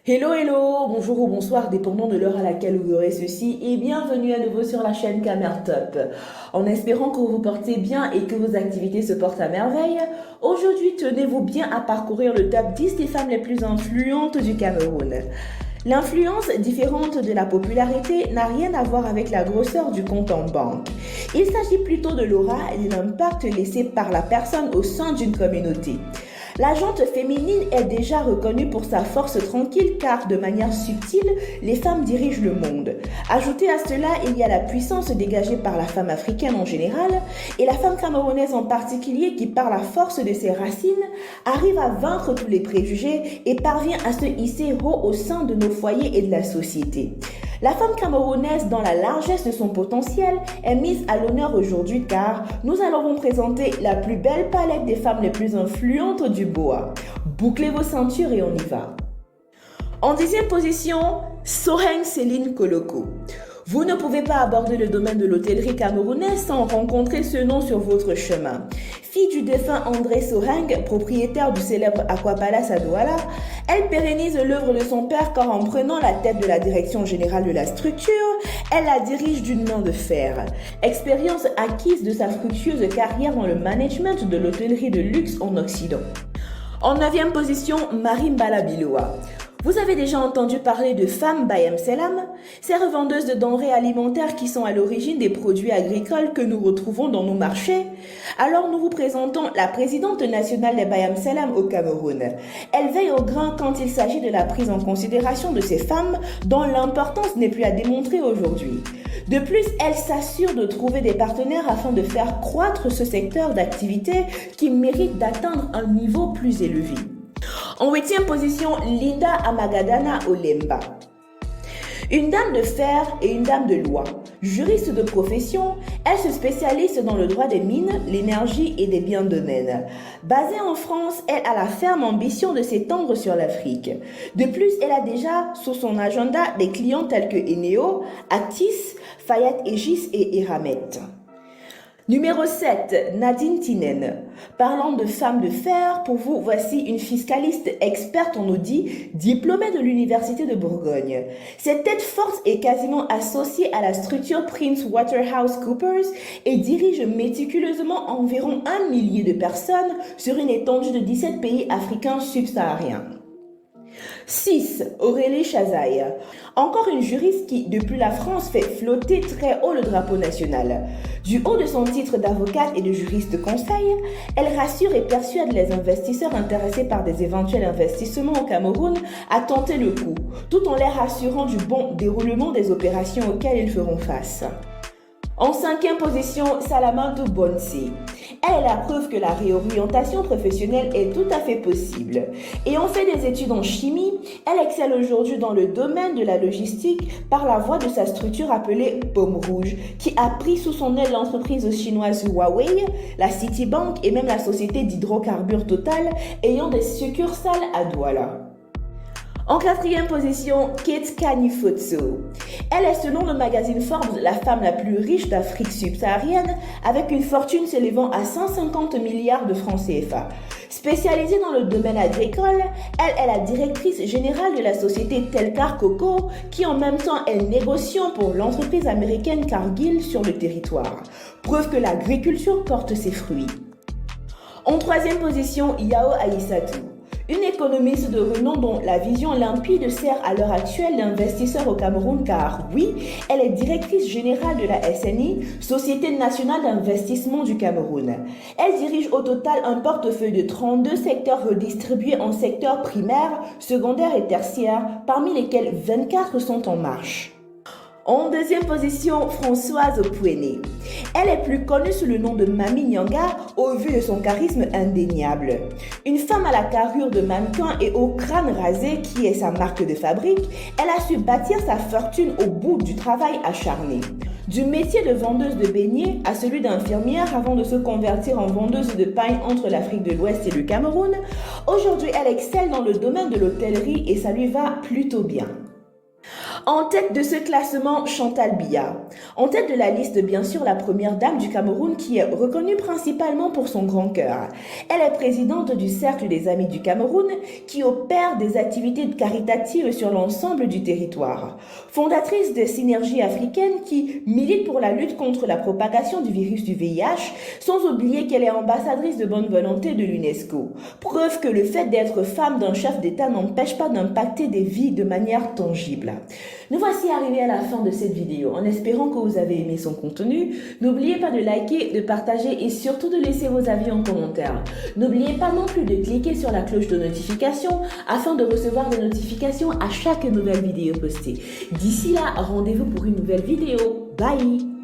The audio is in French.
Hello, hello, bonjour ou bonsoir, dépendant de l'heure à laquelle vous aurez ceci, et bienvenue à nouveau sur la chaîne Camer Top. En espérant que vous vous portez bien et que vos activités se portent à merveille, aujourd'hui tenez-vous bien à parcourir le top 10 des femmes les plus influentes du Cameroun. L'influence différente de la popularité n'a rien à voir avec la grosseur du compte en banque. Il s'agit plutôt de l'aura et de l'impact laissé par la personne au sein d'une communauté. La jante féminine est déjà reconnue pour sa force tranquille car de manière subtile, les femmes dirigent le monde. Ajoutez à cela, il y a la puissance dégagée par la femme africaine en général et la femme camerounaise en particulier qui, par la force de ses racines, arrive à vaincre tous les préjugés et parvient à se hisser haut au sein de nos foyers et de la société. La femme camerounaise, dans la largesse de son potentiel, est mise à l'honneur aujourd'hui car nous allons vous présenter la plus belle palette des femmes les plus influentes du BOA. Bouclez vos ceintures et on y va. En 10e position, Soheng Céline Koloko. Vous ne pouvez pas aborder le domaine de l'hôtellerie camerounaise sans rencontrer ce nom sur votre chemin. Fille du défunt André Soheng, propriétaire du célèbre Aqua Palace à Douala, elle pérennise l'œuvre de son père car en prenant la tête de la direction générale de la structure, elle la dirige d'une main de fer. Expérience acquise de sa fructueuse carrière dans le management de l'hôtellerie de luxe en Occident. En 9e position, Marie Mbala-Biloa. Vous avez déjà entendu parler de Femme Bayam Selam, ces revendeuses de denrées alimentaires qui sont à l'origine des produits agricoles que nous retrouvons dans nos marchés? Alors nous vous présentons la présidente nationale des Bayam Selam au Cameroun. Elle veille au grain quand il s'agit de la prise en considération de ces femmes dont l'importance n'est plus à démontrer aujourd'hui. De plus, elle s'assure de trouver des partenaires afin de faire croître ce secteur d'activité qui mérite d'atteindre un niveau plus élevé. En 8e position, Linda Amagadana Olemba. Une dame de fer et une dame de loi. Juriste de profession, elle se spécialise dans le droit des mines, l'énergie et des biens domaines. Basée en France, elle a la ferme ambition de s'étendre sur l'Afrique. De plus, elle a déjà sous son agenda des clients tels que Eneo, Actis, Fayette Egis et Eramet. Numéro 7, Nadine Tinen. Parlant de femme de fer, pour vous, voici une fiscaliste experte en audit, diplômée de l'Université de Bourgogne. Cette tête forte est quasiment associée à la structure PricewaterhouseCoopers et dirige méticuleusement environ 1 millier de personnes sur une étendue de 17 pays africains subsahariens. 6. Aurélie Chazaï. Encore une juriste qui, depuis la France, fait flotter très haut le drapeau national. Du haut de son titre d'avocate et de juriste de conseil, elle rassure et persuade les investisseurs intéressés par des éventuels investissements au Cameroun à tenter le coup, tout en les rassurant du bon déroulement des opérations auxquelles ils feront face. En 5e position, Salamandou Bonsi. Elle est la preuve que la réorientation professionnelle est tout à fait possible. Ayant fait des études en chimie, elle excelle aujourd'hui dans le domaine de la logistique par la voie de sa structure appelée Pomme Rouge, qui a pris sous son aile l'entreprise chinoise Huawei, la Citibank et même la société d'hydrocarbures Total ayant des succursales à Douala. En 4e position, Kate Kanifotso. Elle est selon le magazine Forbes la femme la plus riche d'Afrique subsaharienne avec une fortune s'élevant à 150 milliards de francs CFA. Spécialisée dans le domaine agricole, elle est la directrice générale de la société Telcar Coco qui en même temps est négociant pour l'entreprise américaine Cargill sur le territoire. Preuve que l'agriculture porte ses fruits. En 3e position, Yao Aïssatou. Une économiste de renom dont la vision limpide sert à l'heure actuelle d'investisseur au Cameroun car, oui, elle est directrice générale de la SNI, Société nationale d'investissement du Cameroun. Elle dirige au total un portefeuille de 32 secteurs redistribués en secteurs primaires, secondaires et tertiaires, parmi lesquels 24 sont en marche. En 2e position, Françoise Pouéné. Elle est plus connue sous le nom de Mami Nyanga au vu de son charisme indéniable. Une femme à la carrure de mannequin et au crâne rasé qui est sa marque de fabrique, elle a su bâtir sa fortune au bout du travail acharné. Du métier de vendeuse de beignets à celui d'infirmière avant de se convertir en vendeuse de pain entre l'Afrique de l'Ouest et le Cameroun, aujourd'hui elle excelle dans le domaine de l'hôtellerie et ça lui va plutôt bien. En tête de ce classement, Chantal Biya. En tête de la liste, bien sûr, la première dame du Cameroun qui est reconnue principalement pour son grand cœur. Elle est présidente du Cercle des Amis du Cameroun qui opère des activités caritatives sur l'ensemble du territoire. Fondatrice de Synergie africaine qui milite pour la lutte contre la propagation du virus du VIH, sans oublier qu'elle est ambassadrice de bonne volonté de l'UNESCO. Preuve que le fait d'être femme d'un chef d'État n'empêche pas d'impacter des vies de manière tangible. Nous voici arrivés à la fin de cette vidéo. En espérant que vous avez aimé son contenu, n'oubliez pas de liker, de partager et surtout de laisser vos avis en commentaire. N'oubliez pas non plus de cliquer sur la cloche de notification afin de recevoir des notifications à chaque nouvelle vidéo postée. D'ici là, rendez-vous pour une nouvelle vidéo. Bye!